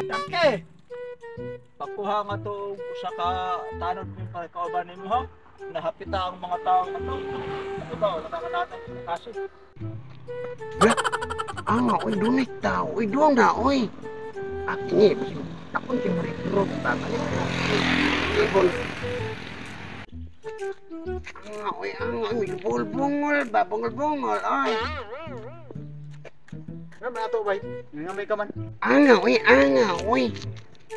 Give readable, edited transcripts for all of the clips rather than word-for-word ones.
Dangke. Pagkuha nga to usa ka tanod mo para kauban nimo ha. Nahapita ang mga tao nga to. Ano daw nakakanatang kaso. Oy, dunit tao. Oy, duwang na, oy. Akin ako yung recruit ba? Ibon. Oy, may bungol ba? Bungol, oy. Ano ba ato bay? Ngamay ka man. Oy.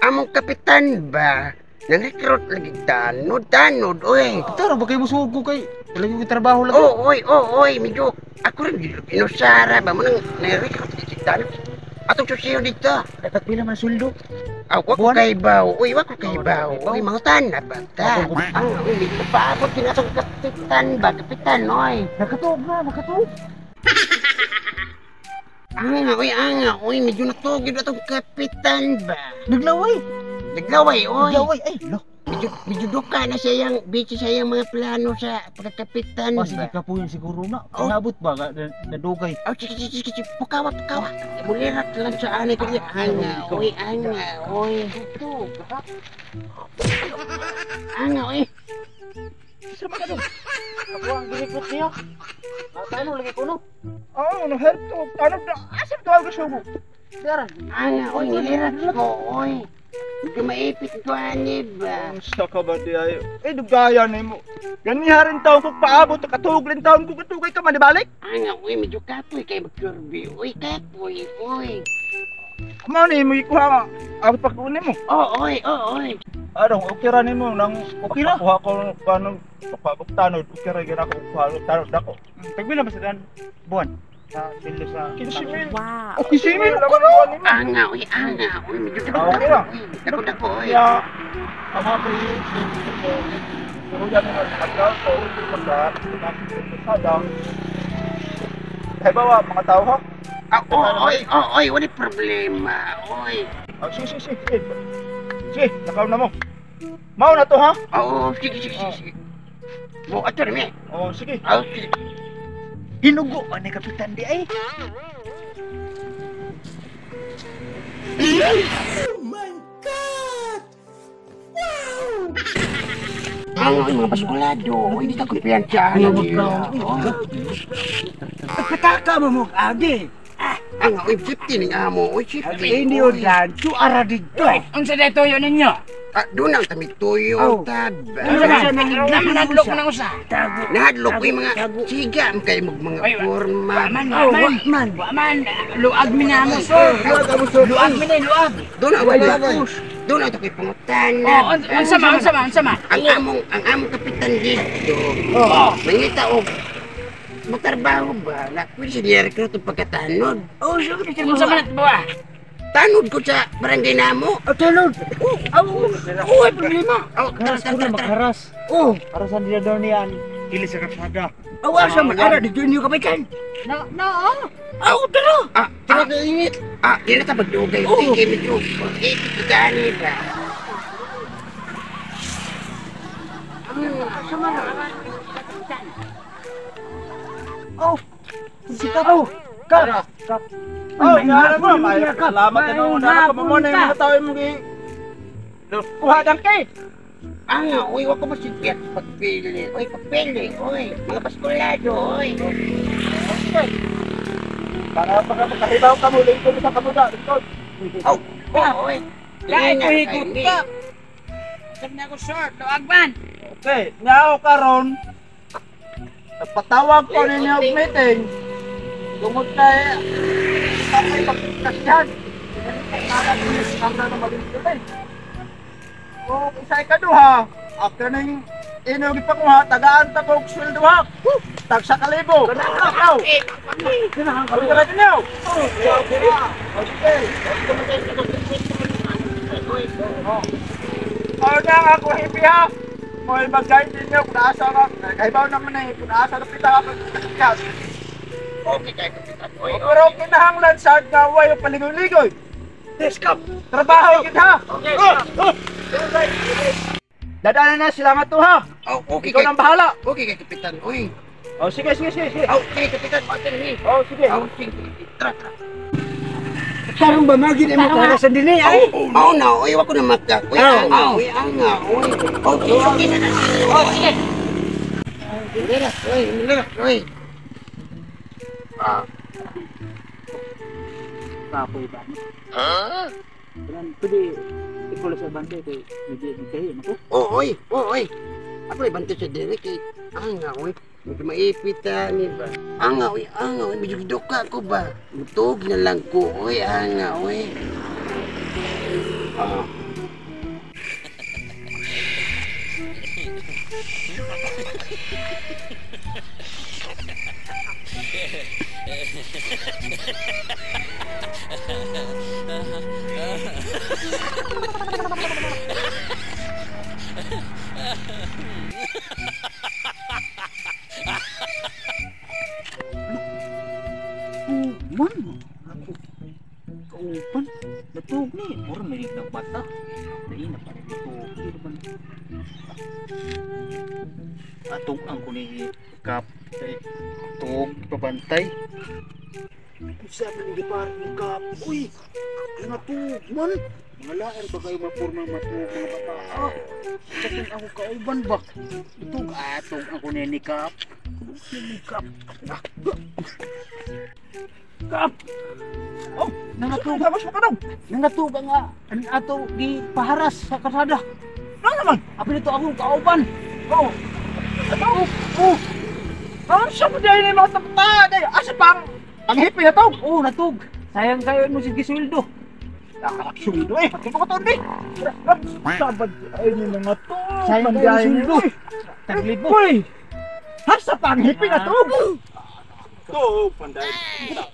Among kapitan ba? Nang-recruit lagi tanod, oy. Tara ba kay musugo kay lagi ko trabaho lang. Oy, medyo ako rin inusara ba mo nang nang-recruit lagi tanod. Atong susiyo dito. Dapat pila man suldo. Wako kay baw. Uy, mga tanah ba ta? Uy, paabot din atong kapitan, oy. Nakatuog. Uy, medyo natugid atong kapitan ba? Naglaway, oy. ay, lo. Medyo duka na siyang busy siyang mga plano sa pagkakapitan ba? Sige ka po yun siguro na. Nabot ba nadugay? Sige, pukawa. Bulirat lang sa anay ko. Oy. Oy. Sama ka doon. Ako ang gilikot niyo. Tayo lagi ko no. Oo, help to. Ano na? Asam to ang gusto mo? Tara. Oy, nilirat ko, oy. Hindi maipit ko, ba? Sa ka ba di ayo? Dugaya ni mo. Ganiha rin taon kung paabot. Katug rin taon kung katugay ka manibalik. Oy, medyo kapoy kay magsurbi. Oy, kapoy. Kumao ni mo ikuha nga. Abot pa kunin mo. Oy. Ano, okay ra nimo nang okay ra. Kuha ko kanang pagpagtanod. Okay ra gyud ako kuha tanod ako. Pagpila ba sa dan buwan? Sa bilo sa 15,000. Wow. Okay, 15,000 ko no. Oy, medyo Okay ra. dako, oy. Ya. Ama ko yun. Pero yan ang pagkaw ko sada. Hay ba mga tao ha? Oy, wala problema. Oy. Sige. Sige, nakaw na mo. Mau na to ha? Oo, sige. Mo ato rin. Sige. Sige. Hinugo man ni kapitan di ay. Oh my God! Wow! Mga baskulado. Hindi ka kumpiyansahan na nila. Pataka mo agi. Oy, 50 ning amo. Oy, 50. Hindi o dan. Tuara dito. Unsa dito yun ninyo? Doon ang tamituyo. Naman nagulok mo ng usa. Nahadlok ko yung mga siga. Kaya mga forma. Man, luag mi na mo, sir. Luag mi na, luag. Doon ang ito ko'y pangutana. Unsa ma? Ang among kapitan dito. Mangita o magtrabaho ba? Pwede siya recruit ang pagkatanod. Unsa man at buwa? Tanod ko sa barangay namo. Tanod. Ay problema. Magharas. Harasan nila daw niyan. Kili sa kapsada. Asa man ara dito niyo kapitan? No. Tara. Tara ka init. Di na ta magdugay. Sige medyo. Ito gani ba? Kap. Ngara mo, salamat na nung nakamamuna yung mga tao yung kuha dangke. Uy, wag ko masigyan pagpili. Uy, mga baskulado, uy. Para makahibaw ka muli ko sa kamuda. Uy. Kaya ko hikot ka. Sag na ko short, luag man. Okay, nyaw karon. Napatawag ko ninyo ang meeting. Tungod kay kapay pagkasyan. Isay ka duha. Ako ning inugi pa ko ha. Tagaan ta ko sweldo ha. Tag sa kalibo. Ikaw. Kami ka natin niyo. Na ako hipi ha. Mo'y bagay din niyo. Kunaasa ka. Kaibaw naman eh. Kunaasa na pita ka pagkasyan. Okay kay kapitan. Pero kinahanglan sa gaway o paligoy-ligoy. Discount. Trabaho yun ha. Dadaanan na, salamat to ha. Okay Ikaw nang bahala. Okay kay kapitan. Uy. Oh, sige. Okay, kapitan, patin ni. Oh, sige. Sige. Tara. Karong ba magid mo para sa dili ay? Oh no, uy, wag ko na magka. Uy, anga. Okay na. Oh, sige. Uy. Kapoy ba? Kan pwede ikulo sa bante kay medyo kayo nako. Oy. Ako ay bantu sa diri kay anga, uy. Medyo maipitan ni ba? Anga, uy. Medyo giduka ko ba? Butog na lang ko, uy. Anga, uy. Man. Kaupan. Natug ni, mura may ng bata. Dai na pa dito. Man. Atong ang kuni kap kay tug pabantay. Usa man ni par ni kap. Uy. Natug man. Mga laer ba kayo mapurma matug mga bata? Kasi ako kauban ba? Itug atong ako ni kap. Ni kap. Kap. Oh, nangatuga mas makadaw. Nangatuga nga ang ato di paharas sa kalsada. Ano naman? Apil ito akong kauban. Oh. Ano siya mo dahil yung mga tapta? Asa pang hipi na tog? Oh, natug. Sayang kayo mo sige sweldo. Nakakasweldo eh. Pati mo ka toon eh. Sabad ay ni mga tog. Sayang kayo sweldo. Taglibo. Uy! Asa pang hipi na tog? Tog, panday. No.